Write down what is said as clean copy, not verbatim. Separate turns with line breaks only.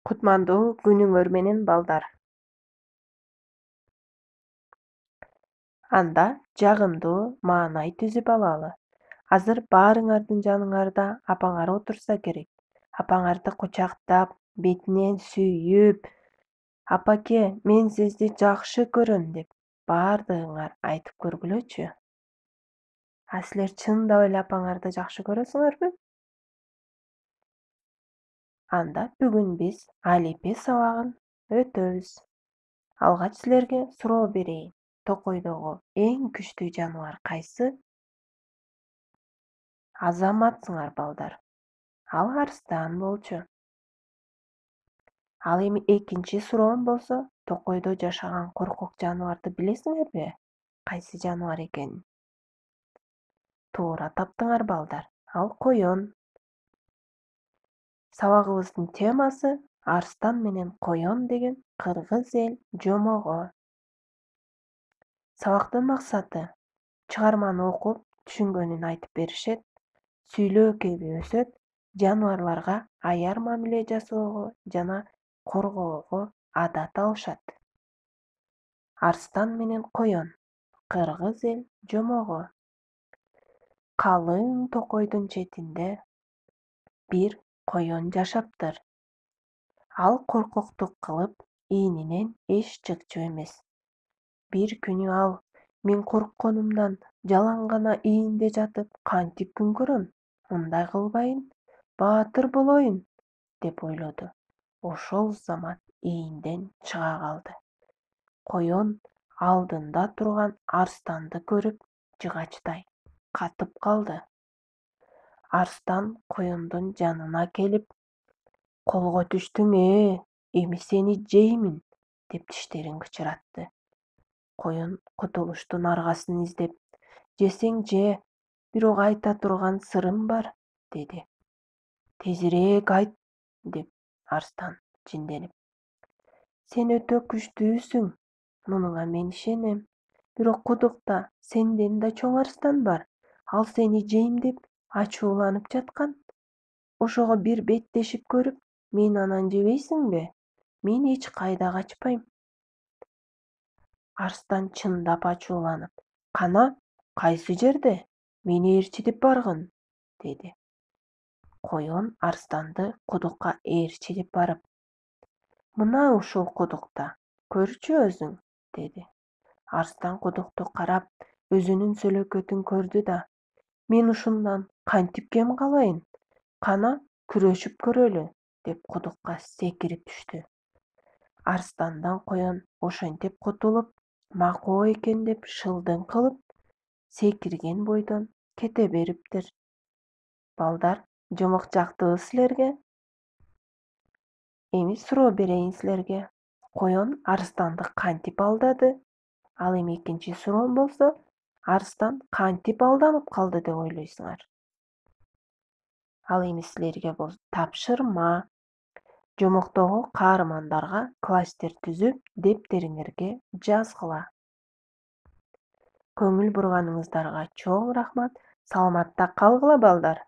Кутмандуу күнүңөр менен балдар. Анда жагымдуу маанай түзүп алалы. Азыр баарыңардын жаныңарда апаңар отурса керек. Апаңарды кучактап, бетинен сүйүп, апаке, мен сизди жакшы көрөм деп баардыгыңар айтып көргүлөчү. Силер чындап эле апаңарды жакшы көрөсүңөрбү? Анда бүгүн биз алипе сабагын өтөбүз. Алгач силерге суроо берейин. Токойдогу эң күчтүү жаныбар кайсы? Азаматсыңар балдар. Ал арстан болчу. Ал эми экинчи суроом болсо, токойдо жашаган коркок жаныбарды билесиңерби? Кайсы жаныбар экенин? Туура таптыңар балдар. Ал коён. Сабагыбыздын темасы арстан менен коён деген кыргыз эл жомого. Сабактын максаты чыгарманы окуп, түшүнгөнүн айтып беришет, сүйлөө кеби өсөт, жаныбарларга аяр мамиле жасоого жана коргоого адат алышат. Арстан менен коён, кыргыз эл жомого. Калың токойдун четинде бир коён жашаптыр. Ал коркоктук кылып, ийнинен эч чыкчу эмес. Бир күнү ал, мен коркконумдан жалаң гана ийинде жатып кантип күн көрөм? Мындай кылбайын, баатыр болоюн, деп ойлоду. Ошол замат ийинден чыга калды. Коён алдында турган арстанды көрүп, жыгачтай катып калды. Арстан коёндун жанына келип, колго түштүң эми сени жеймин, деп тиштерин кычыратты. Коён кутулуштун аргасын издеп, жесең же, бирок айта турган сырым бар, деди. Тезирээк айт, деп арстан жинденип. Сен өтө күчтүүсүң, мунуңа мен ишенем. Бирок кудукта сенден да чоң арстан бар. Ал сени жейм деп ачууланып жаткан. Ошого бир беттешип көрүп, мени анан жебейсиңби? Мен эч кайда качпайм. Арстан чындап ачууланып, кана, кайсы жерде? Мени ээрчитип баргын, деди. Коён арстанды кудукка ээрчитип барып, мына ушул кудукта, көрчү өзүң, деди. Арстан кудукту карап, өзүнүн сөлөкөтүн көрдү да, мен ушундан кантип кем калайын? Кана, күрөшүп көрөлү, деп кудукка секирип түштү. Арстандан коён ошентип кутулуп, макоо экен деп шылдың кылып, секирген бойдон кете бериптир. Балдар, жомок жактыбы силерге? Эми суроо берейин силерге. Коён арстанды кантип алдады? Ал эми экинчи суроом болсо, арстан кантип алданып калды деп ойлойсуңар? Ал эми силерге тапшырма. Жомоктогу каармандарга кластер түзүп, дептериңерге жазгыла. Көңүл бурганыңыздарга чоң рахмат. Саламатта калгыла балдар.